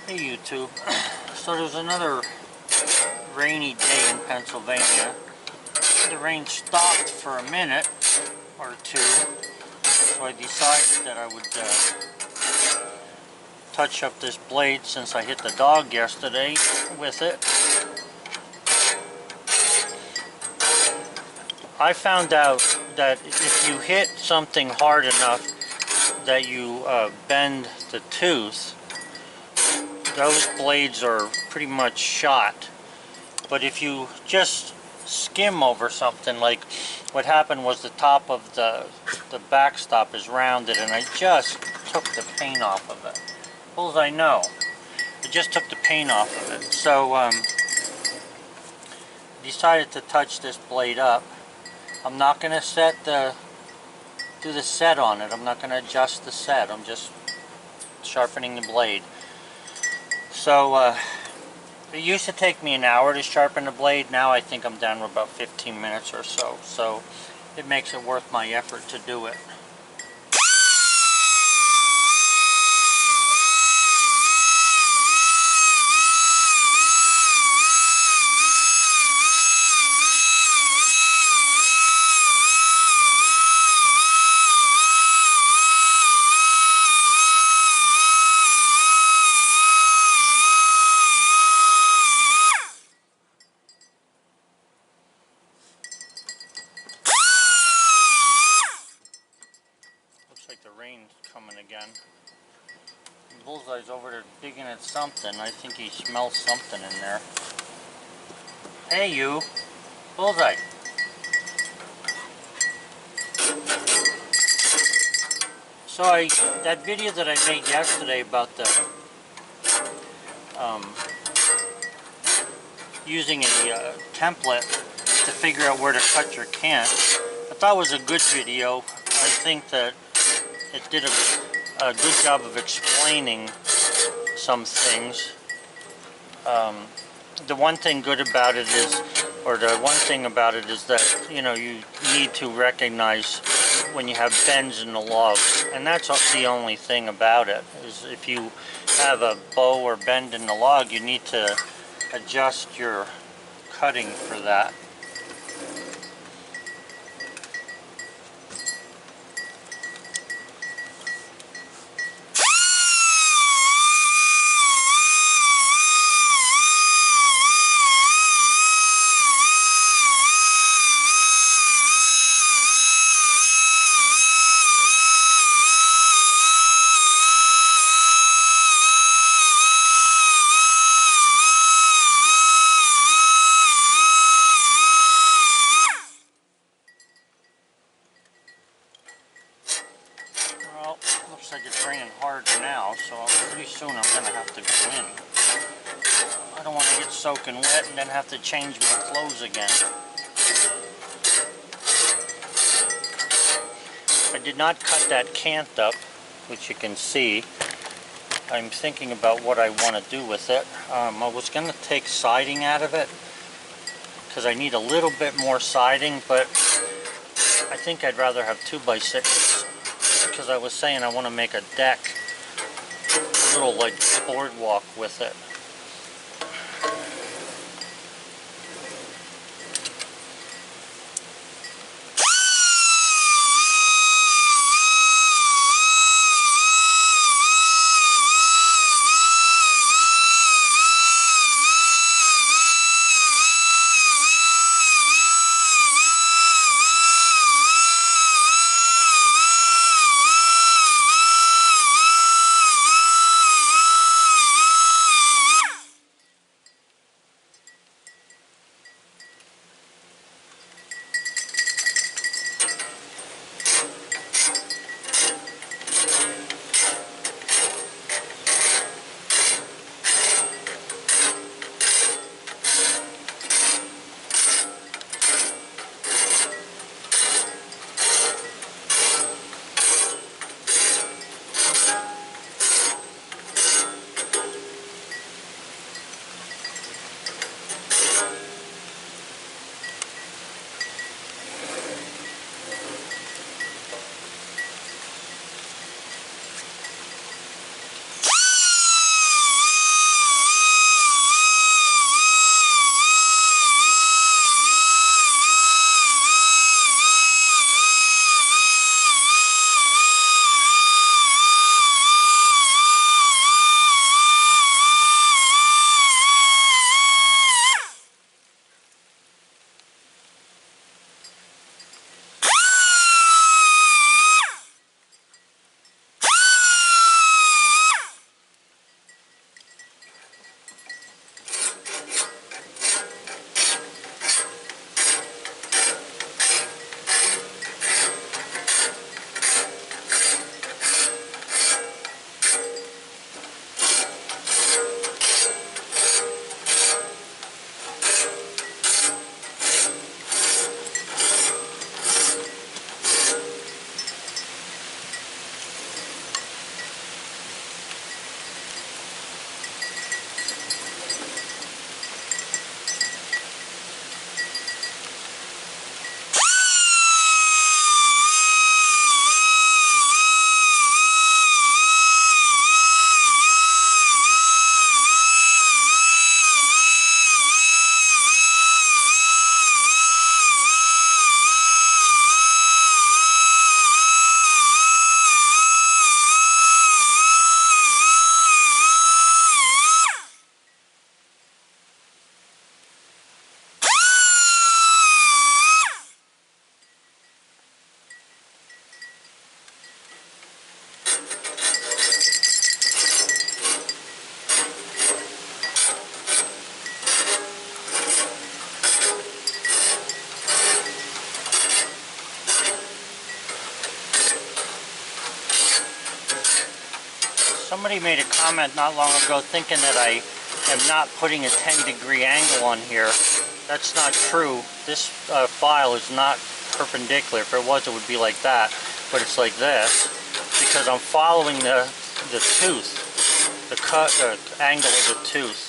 Hey YouTube. So there's another rainy day in Pennsylvania. The rain stopped for a minute or two, so I decided that I would touch up this blade since I hit the dog yesterday with it. I found out that if you hit something hard enough that you bend the tooth, those blades are pretty much shot. But if you just skim over something, like what happened was the top of the backstop is rounded and I just took the paint off of it. Bullseye, no. I just took the paint off of it. So decided to touch this blade up. I'm not going to do the set on it. I'm not going to adjust the set. I'm just sharpening the blade. So it used to take me an hour to sharpen the blade. Now I think I'm down to about 15 minutes or so. So it makes it worth my effort to do it. Looks like the rain's coming again. Bullseye's over there digging at something. I think he smells something in there. Hey you! Bullseye! So that video that I made yesterday about the using a template to figure out where to cut your cant, I thought it was a good video. I think that it did a good job of explaining some things. The one thing good about it is, or the one thing about it is that, you know, you need to recognize when you have bends in the log, and that's the only thing about it, is if you have a bow or bend in the log, you need to adjust your cutting for that. Well, looks like it's raining hard now, so pretty soon I'm going to have to go in. I don't want to get soaking wet and then have to change my clothes again. I did not cut that cant up, which you can see. I'm thinking about what I want to do with it. I was going to take siding out of it because I need a little bit more siding, but I think I'd rather have 2x6 because I was saying I want to make a deck, a little like boardwalk with it. somebody made a comment not long ago thinking that I am not putting a 10-degree angle on here. That's not true. This file is not perpendicular. If it was, it would be like that, but it's like this because I'm following the tooth, the angle of the tooth.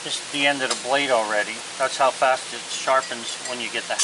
This is the end of the blade already. That's how fast it sharpens when you get the...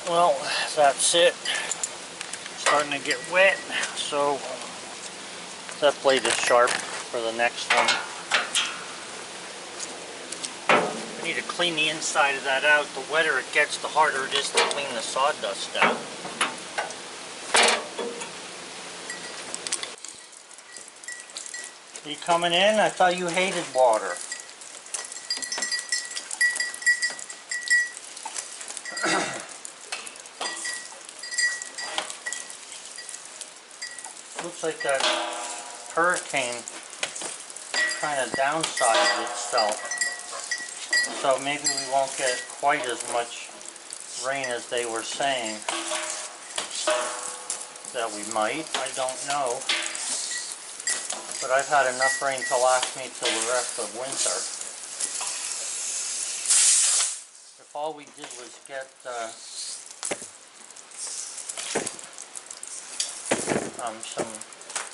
Well, that's it. Starting to get wet, so that blade is sharp for the next one. I need to clean the inside of that out. The wetter it gets, the harder it is to clean the sawdust out. You coming in? I thought you hated water. Looks like that hurricane kind of downsized itself. So maybe we won't get quite as much rain as they were saying that we might. I don't know. But I've had enough rain to last me till the rest of winter. If all we did was get some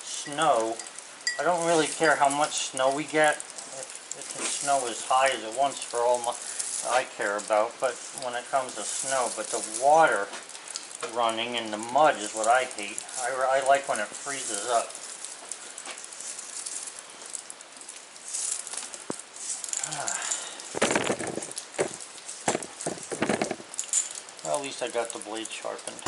snow. I don't really care how much snow we get. It can snow as high as it wants for all I care about, but when it comes to snow, but the water running and the mud is what I hate. I like when it freezes up. Well, at least I got the blade sharpened.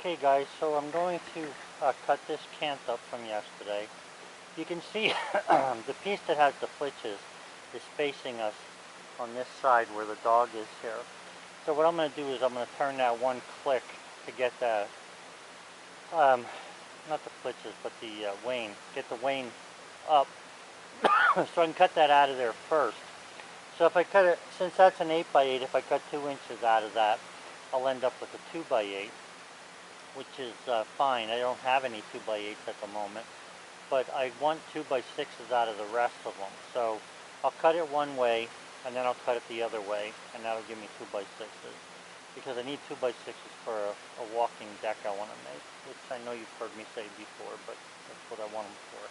Okay guys, so I'm going to cut this cant up from yesterday. You can see the piece that has the flitches is facing us on this side where the dog is here. So what I'm going to do is I'm going to turn that one click to get the, not the flitches, but the wane, get the wane up so I can cut that out of there first. So if I cut it, since that's an 8x8, if I cut 2 inches out of that, I'll end up with a 2x8. Which is fine. I don't have any 2x8s at the moment, but I want 2x6s out of the rest of them. So I'll cut it one way, and then I'll cut it the other way, and that'll give me 2x6s. because I need 2x6s for a walking deck I want to make, which I know you've heard me say before, but that's what I want them for.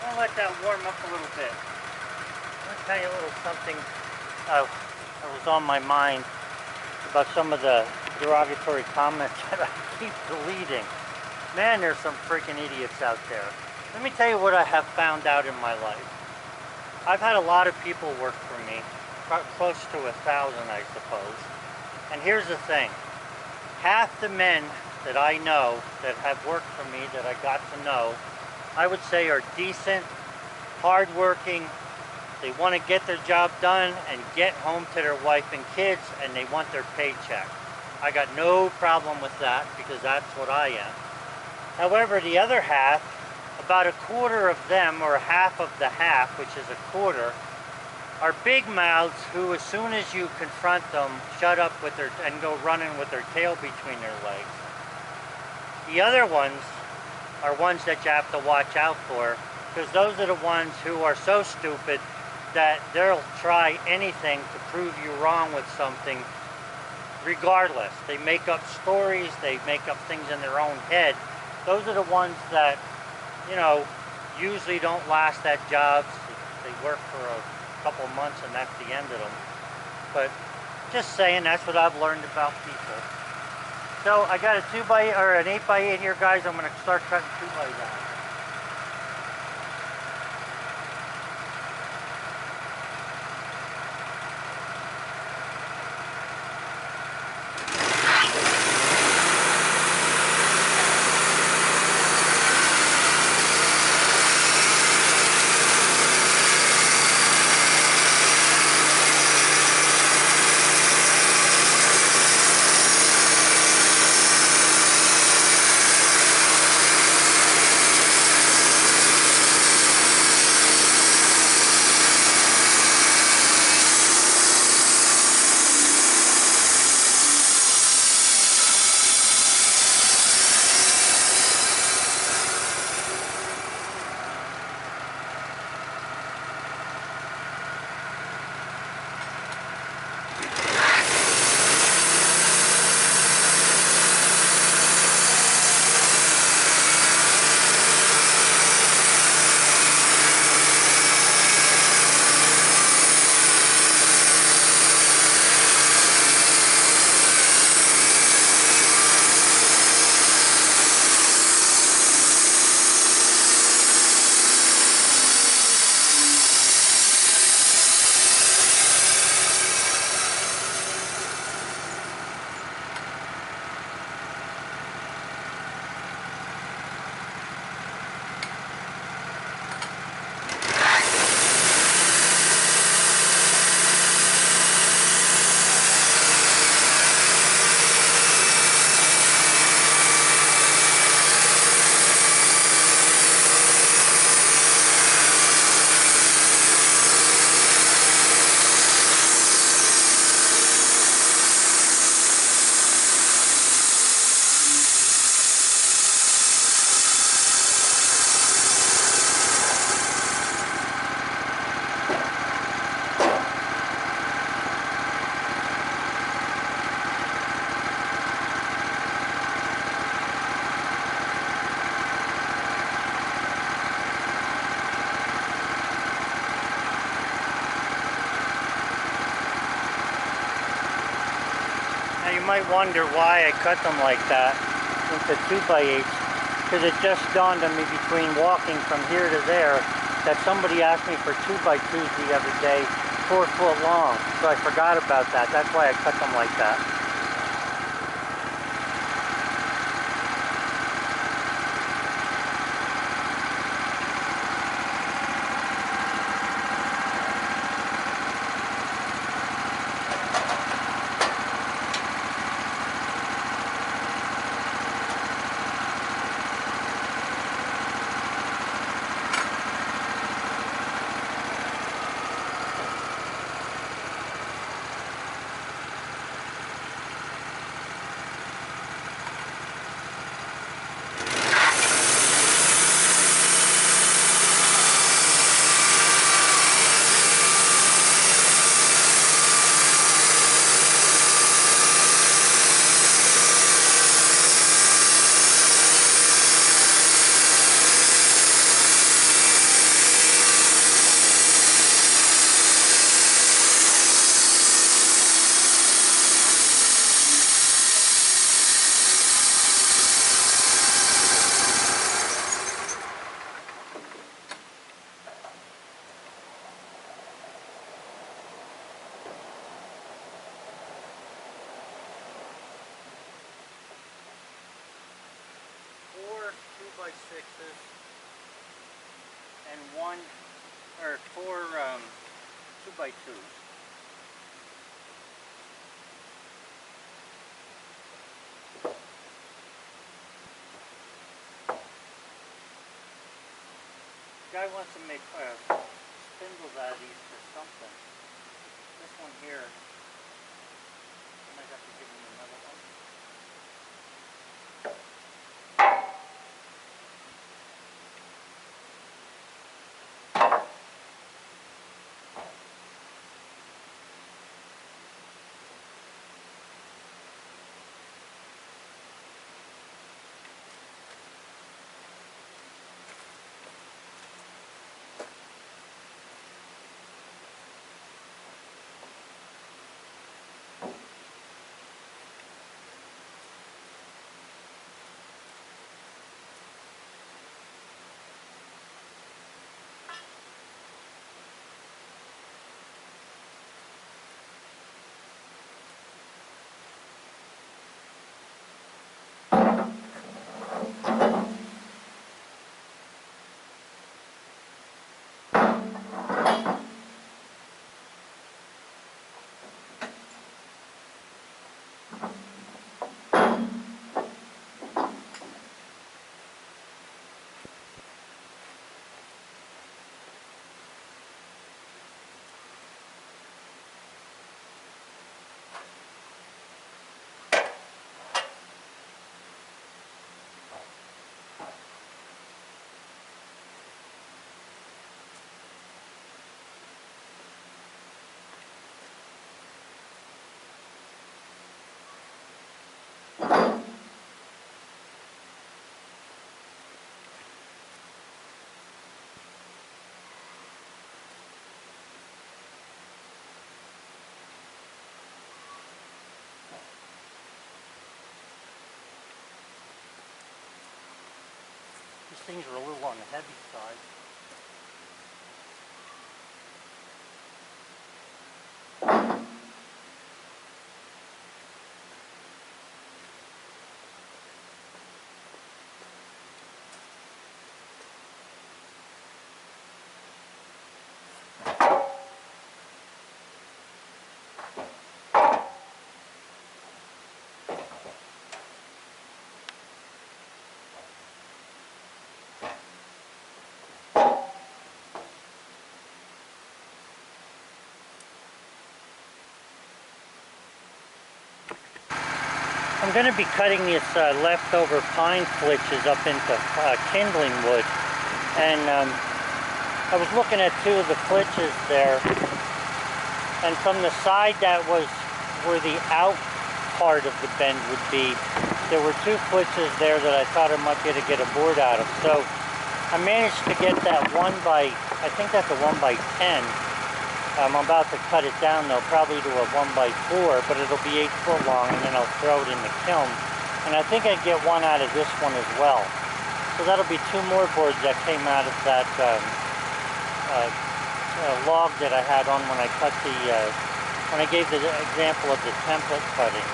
I'll let that warm up a little bit. Let me tell you a little something that was on my mind about some of the derogatory comments that I keep deleting. Man, there's some freaking idiots out there. Let me tell you what I have found out in my life. I've had a lot of people work for me, close to 1,000 I suppose. And here's the thing. Half the men that I know that have worked for me, that I got to know, I would say are decent, hardworking. They want to get their job done and get home to their wife and kids, and they want their paycheck. I got no problem with that because that's what I am. However, the other half, about a quarter of them, or half of the half, which is a quarter, are big mouths who, as soon as you confront them, shut up with their and go running with their tail between their legs. The other ones are ones that you have to watch out for, because those are the ones who are so stupid that they'll try anything to prove you wrong with something regardless. They make up stories, they make up things in their own head. Those are the ones that, you know, usually don't last at jobs. They work for a couple months and that's the end of them. But just saying, that's what I've learned about people. So I got a 2x or an 8x8 here, guys. I'm going to start cutting 2x down. might wonder why I cut them like that into 2x8s, because it just dawned on me between walking from here to there that somebody asked me for 2x2s the other day, 4 foot long. So I forgot about that. That's why I cut them like that. Four 2x6s and 4 2x2s. Guy wants to make spindles out of these for something. This one here, I might have to give him another one. These things are a little on the heavy side. I'm going to be cutting this leftover pine flitches up into kindling wood, and I was looking at 2 of the flitches there, and from the side that was where the out part of the bend would be, there were 2 flitches there that I thought I might be able to get a board out of. So I managed to get that I think that's a 1x10 I'm about to cut it down though, probably to a 1x4, but it'll be 8 foot long, and then I'll throw it in the kiln. And I think I'd get one out of this one as well. So that'll be 2 more boards that came out of that log that I had on when I cut the, when I gave the example of the template cutting.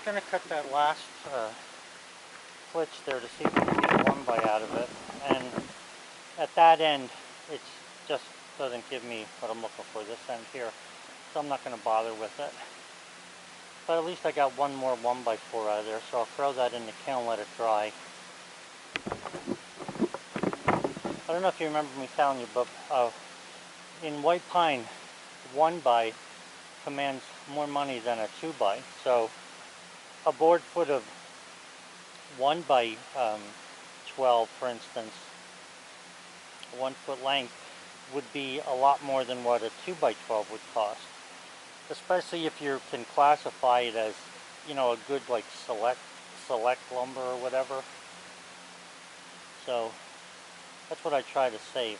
Going to cut that last flitch there to see if we can get a 1 by out of it, and at that end it just doesn't give me what I'm looking for, this end here, so I'm not going to bother with it. But at least I got one more 1x4 out of there, so I'll throw that in the kiln and let it dry. I don't know if you remember me telling you, but in white pine 1 by commands more money than a 2 by, so a board foot of 1 by 12, for instance, 1 foot length, would be a lot more than what a 2 by 12 would cost. Especially if you can classify it as, you know, a good like select lumber or whatever. So that's what I try to save.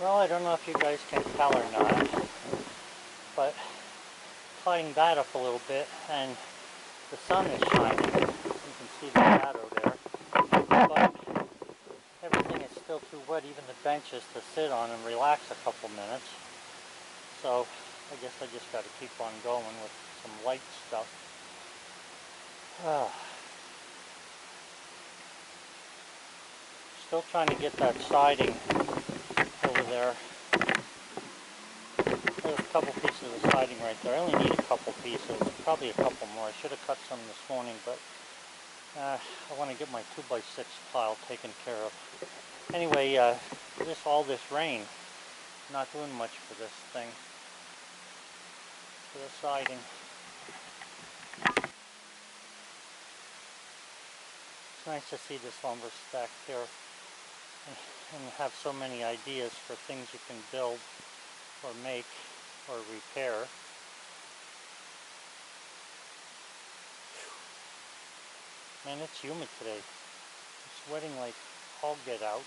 Well, I don't know if you guys can tell or not, but cutting that up a little bit, and the sun is shining. You can see the shadow there, but everything is still too wet, even the benches, to sit on and relax a couple minutes. So I guess I just got to keep on going with some light stuff. Still trying to get that siding over there. There's a couple pieces of siding right there. I only need a couple pieces, probably a couple more. I should have cut some this morning, but I want to get my 2x6 pile taken care of. Anyway, all this rain, not doing much for this thing, for the siding. It's nice to see this lumber stacked here and have so many ideas for things you can build or make or repair. Man, it's humid today. It's sweating like all get out.